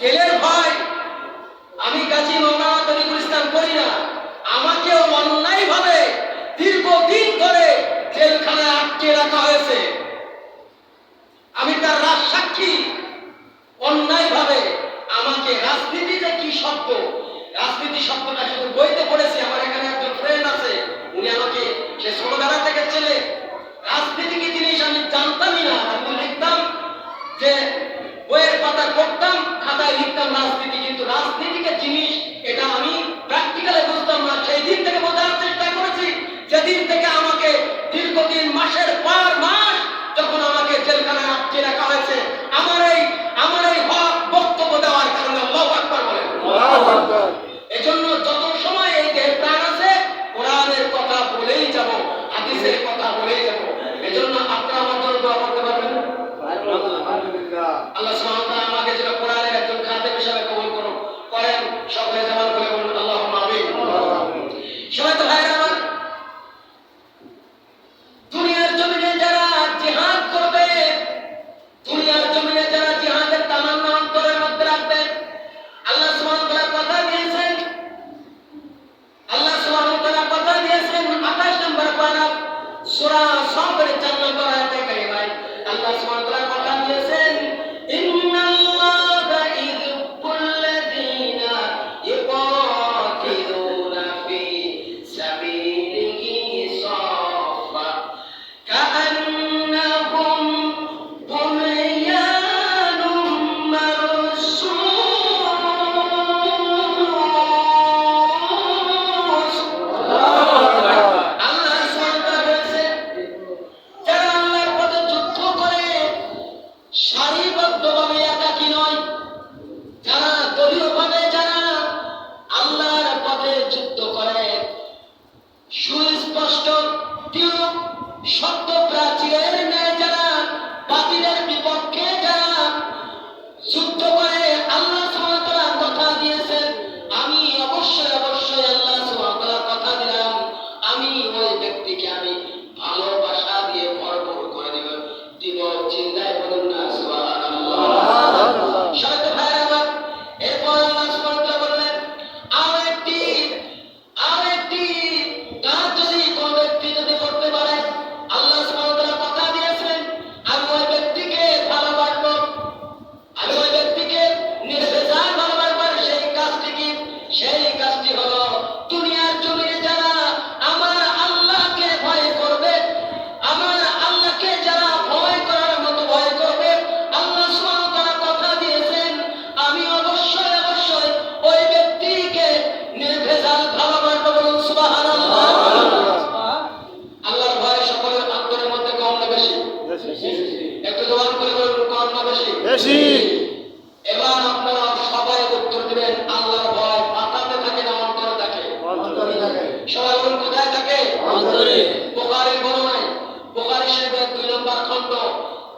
জেলের ভয় আমি কাজী মাওলানা তরিকুল ইসলাম করি না। আমাকেও অন্যায়ভাবে দীর্ঘদিন ধরে জেলখানায় আটকে রাখা হয়েছে। আমি তার রাজসাক্ষী। অন্যায়ভাবে আমাকে রাজনীতিতে কি শব্দ, রাজনীতি শব্দটা শুধু বইতে পড়েছি। আমার এখানে একজন ফ্রেন্ড আছে, উনি আমাকে সে ছোটবেলা থেকে ছেলে রাজনীতি কি জিনিস আমি জানতামই না। আমি লিখতাম যে বইয়ের পাতা পড়তাম, খাতায় লিখতাম রাজনীতি, কিন্তু রাজনীতিকে জিনিস এটা আমি প্র্যাকটিক্যালে বুঝতাম না। সেই দিন থেকে বোঝার চেষ্টা করেছি, যেদিন থেকে আমাকে দীর্ঘদিন মাসের পর মাস যখন আমাকে জেলখানায় আটকে রাখা হয়েছে আমার এই হক বক্তব্য দেওয়ার কারণে। আল্লাহু আকবার বলেন। এজন্য যত সময় এই দেহ প্রাণ আছে কোরআনের কথা বলেই যাব, হাদিসের কথা বলেই যাব। এজন্য আপনারা আমার জন্য দোয়া করতে পারবেন। আল্লাহ সুবহানাহু ওয়া তাআলা আমাকে যেন কোরআনের একজন খাদেম হিসেবে কবুল করেন। সকলে জবান করে বলুন আল্লাহুম্মা আমিন। সবাই তো ভাইরা আমার, দুনিয়ার জমিনে যারা জিহাদ করবে, দুনিয়ার জমিনে যারা জিহাদের তামান্না অন্তরের মধ্যে রাখবে, আল্লাহ সুবহানাহু ওয়া তাআলা কথা দিয়েছেন। আল্লাহ সুবহানাহু ওয়া তাআলা কথা দিয়েছেন 28 নম্বর পারা সূরা সাফের 4 নম্বর আয়াতে কারিমায় আল্লাহ সুবহানাহু ওয়া তাআলা কথা দিয়েছেন, ইন্নাল্লাহা ইউহিব্বুল্লাযীনা ইউকাতিলুনা ফি সাবিলিহি সাফা কাআন্নাহুম বুনয়ানুম মারসূস। আল্লাহ সুবহানাহু ওয়া তাআলা বলেছেন, যারা আল্লাহর পথে যুদ্ধ করে সারিবদ্ধভাবে একাকী নয়, যারা দলীয়ভাবে যারা আল্লাহর পথে যুদ্ধ করে সুস্পষ্ট দৃঢ় সত্য প্রাচীরের ন্যায় যারা বাতিলের বিপক্ষে যারা যুদ্ধ করে, আল্লাহ সুবহানাহু ওয়া তাআলা কথা দিয়েছেন, আমি অবশ্যই আল্লাহ সুবহানাহু ওয়া তাআলা কথা দিলাম, আমি ওই ব্যক্তিকে আমি ভালোবাসা দিয়ে ভরপুর করে দিব। চিন্তায় বলুন না সুবহানাল্লাহ। সবাই তো ভাইরা আমার, এরপর আল্লাহ সুবহানাহু ওয়া তাআলা বললেন, আর একটি কাজ যদি কোন ব্যক্তি যদি করতে পারে, আল্লাহ সুবহানাহু ওয়া তাআলা কথা দিয়েছেন, আমি ওই ব্যক্তিকে ভালোবাসবো, আমি ওই ব্যক্তিকে নির্ভেজাল ভালোবাসবো। সেই কাজটি কি? সেই কাজটি হলো দুনিয়ার জমিনে যারা আমার আল্লাহকে ভয় করবে, আমার আল্লাহকে যারা ভয় করার মতো ভয় করবে, আল্লাহ সুবহানাহু ওয়া তাআলা কথা দিয়েছেন, আমি অবশ্যই ওই ব্যক্তিকে নির্ভেজাল ভালোবাসবো। বলুন সুবহানাল্লাহ। আল্লাহর ভয় সকলের অন্তরের মধ্যে কম না বেশি? একটু জবান করে বলুন, কম না বেশি? বেশি। এবার আপনারা সবাই উত্তর দিবেন, আল্লাহর ভয় মাথাতে থাকে না অন্তরে থাকে? অন্তরে থাকে। সবাই বলুন, কোথায় থাকে? অন্তরে। বুখারীর বর্ণনায়, বুখারী শরীফের 2 নম্বর খণ্ড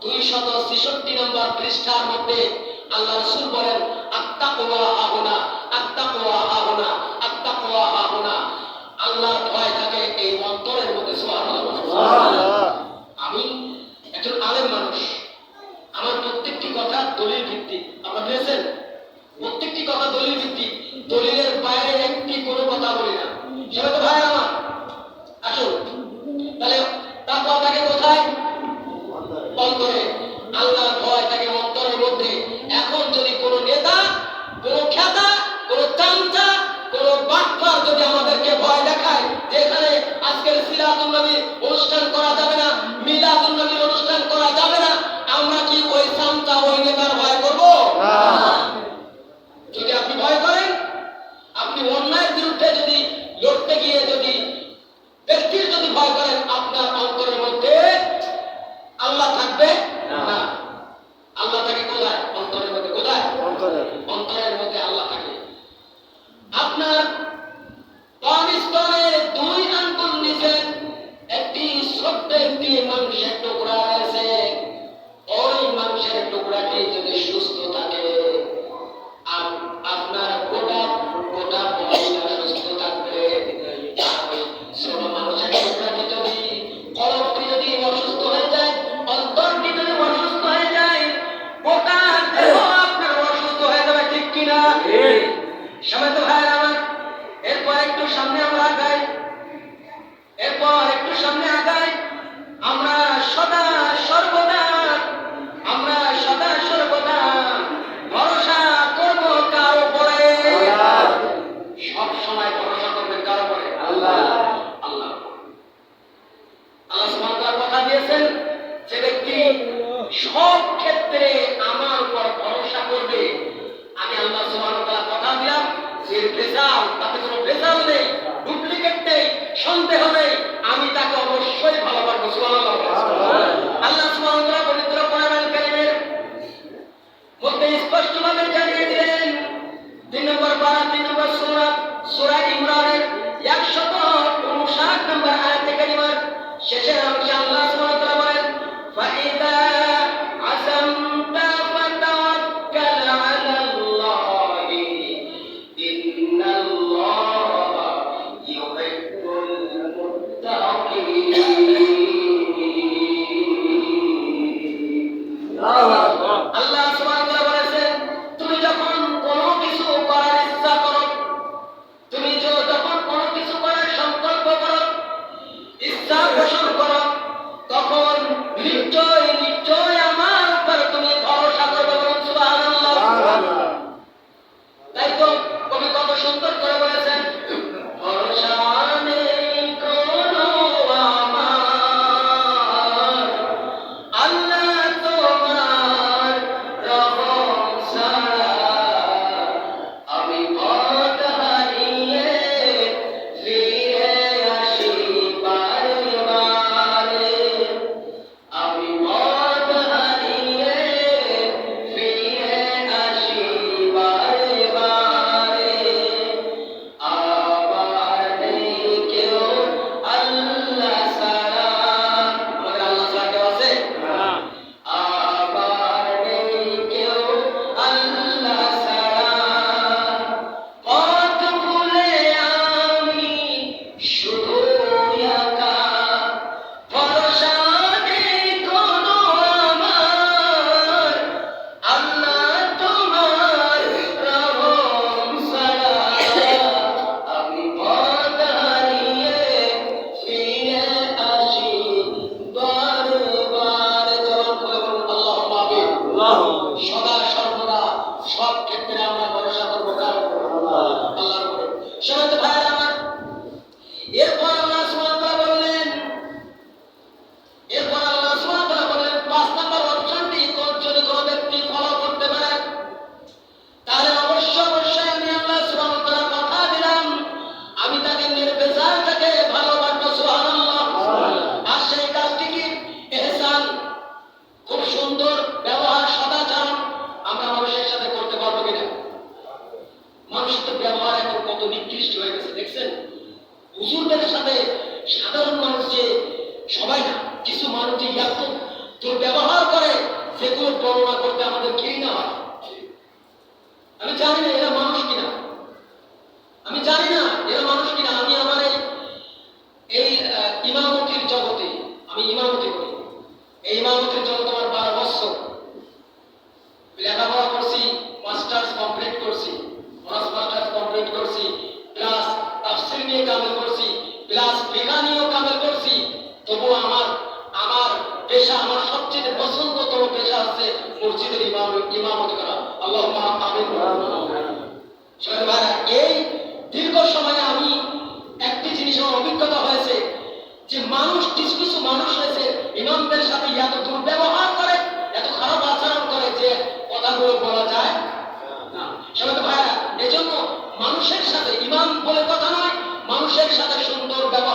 266 নম্বর পৃষ্ঠার মধ্যে আল্লাহ রাসূল বলেন, আত্তাকওয়া হাহুনা, আত্তাকওয়া হাহুনা, আত্তাকওয়া হাহুনা। আল্লাহর ভয় থাকে এই অন্তরের মধ্যে। সুবহানাল্লাহ। আমি একজন আলেম মানুষ, আমার প্রত্যেকটি কথা দলিল ভিত্তিক। আপনারা বুঝেছেন? প্রত্যেকটি কথা দলিল ভিত্তিক, দলিলের বাইরে একটি কোনো কথা বলি না। সবাই তো ভাই আমার, আসুন তাহলে তাকওয়া থাকে কোথায়? অন্তরে। আল্লাহর ভয় থাকে অন্তরের মধ্যে। এখন যদি কোনো নেতা, কোনো খেতা, কোনো চামচা, কোনো বাটপার যদি আমাদেরকে ভয় দেখায় যে এখানে আজকের সিরাতুন নবী অনুষ্ঠান করা যাবে না, মিলাদুন নবীর অনুষ্ঠান করা যাবে না, আমরা কি ওই চামচা ওই নেতার ভয় করব? না। যদি আপনি ভয় করেন, আপনি অন্যায়ের বিরুদ্ধে যদি লড়তে গিয়ে যদি ব্যক্তির যদি ভয় করেন, আপনার অন্তরের মধ্যে স্পষ্টভাবে জানিয়ে দিলেন 3 নম্বর পারা 3 নম্বর সূরা সূরা ইমরানের 159 নম্বর আয়াতে কারিমার শেষের অংশে আল্লাহ সুবহানাহু ওয়া তাআলা বলেন ফাইদা আযামতা ফাতাওয়াক্কাল আলাল্লাহি ইন্নাল্লাহা ইউহিব্বুল মুত্তাকিন। আল্লাহ সুবহানাহু ওয়া তাআলা বলেছেন তুমি যখন কোনো কিছু করার ইচ্ছা করো, তুমি যখন কোনো কিছু করার সংকল্প করো, ইচ্ছা পোষণ করো, তখন নিশ্চয় নিশ্চয় আমার উপর তুমি ভরসা করবে। বলুন সুবহানাল্লাহ। তাই তো কবি কত সুন্দর করে বলেছেন ভরসা নেই কোনো আমার আল্লাহ তোমার রহম ছাড়া, আমি পথ হারিয়ে ফিরে আসি বারে বারে, আমি পথ হারিয়ে ফিরে আসি বারে বারে, আমার নেই কেউ আল্লাহ ছাড়া। আমাদের আল্লাহ ছাড়া কেউ আছে? আমার নেই কেউ আল্লাহ ছাড়া, পথ ভুলে আমি শুধু একা, ভরসা নেই কোনো আমার আল্লাহ তোমার রহম ছাড়া, আমি পথ হারিয়ে ফিরে আসি বারে বারে। জবান খুলে বলুন আল্লাহুম্মা আমিন। সদা সর্বদা সব ক্ষেত্রে আমরা ভরসা করবো কার উপর? আল্লাহর উপরে। সবাই তো ভাইরা আমার, এরপর আল্লাহ সুবহানাহু ওয়া তাআলা বললেন, এরপর আল্লাহ সুবহানাহু ওয়া তাআলা বললেন 5 নম্বর অপশনটি যদি কোনো ব্যক্তি ফলো করতে পারে তাহলে অবশ্যই আমি আল্লাহ সুবহানাহু ওয়া তাআলা কথা দিলাম আমি তাকে নির্বেজাল থেকে ভালোবাসবো। সুবহানাল্লাহ। আর সেই কাজটি কি? ইহসান, খুব সুন্দর ব্যবহার, সদাচরণ আমরা মানুষের সাথে করতে পারবো কিনা? মানুষের তো ব্যবহার এখন কত নিকৃষ্ট হয়ে গেছে দেখছেন। হুজুরদের সাথে সাধারণ মানুষ যে, সবাই না, কিছু মানুষ যে এত দুর্ব্যবহার করে সেগুলো বর্ণনা করতে আমাদের ঘৃণা হয়। আমি জানি না এরা মানুষ কিনা, আমি জানি না এরা মানুষ কিনা। আমি আমার এই ইমামতির জগতে আমি ইমামতি করি। এই ইমামতির জগতে আমার 12 বছর লেখাপড়া করছি, মাস্টার্স কমপ্লিট করছি, অনার্স মাস্টার্স কমপ্লিট করছি, প্লাস তাফসীর নিয়ে কামেল করছি, প্লাস ফিকহ নিয়েও কামেল করছি। তবু আমার পেশা, আমার সবচেয়ে পছন্দতম পেশা হচ্ছে মসজিদের ইমামতি করা। আল্লাহুম্মা আমিন। সবাই ভাইরা, এই দীর্ঘ সময়ে আমি একটি জিনিস আমার অভিজ্ঞতা হয়েছে যে কিছু মানুষ রয়েছে ইমামদের সাথে এত দুর্ব্যবহার করে, এত খারাপ আচরণ করে যে কথাগুলো বলা যায় না। সবাই ভাইরা, এজন্য মানুষের সাথে ইমাম বলে কথা নয়, মানুষের সাথে সুন্দর ব্যবহার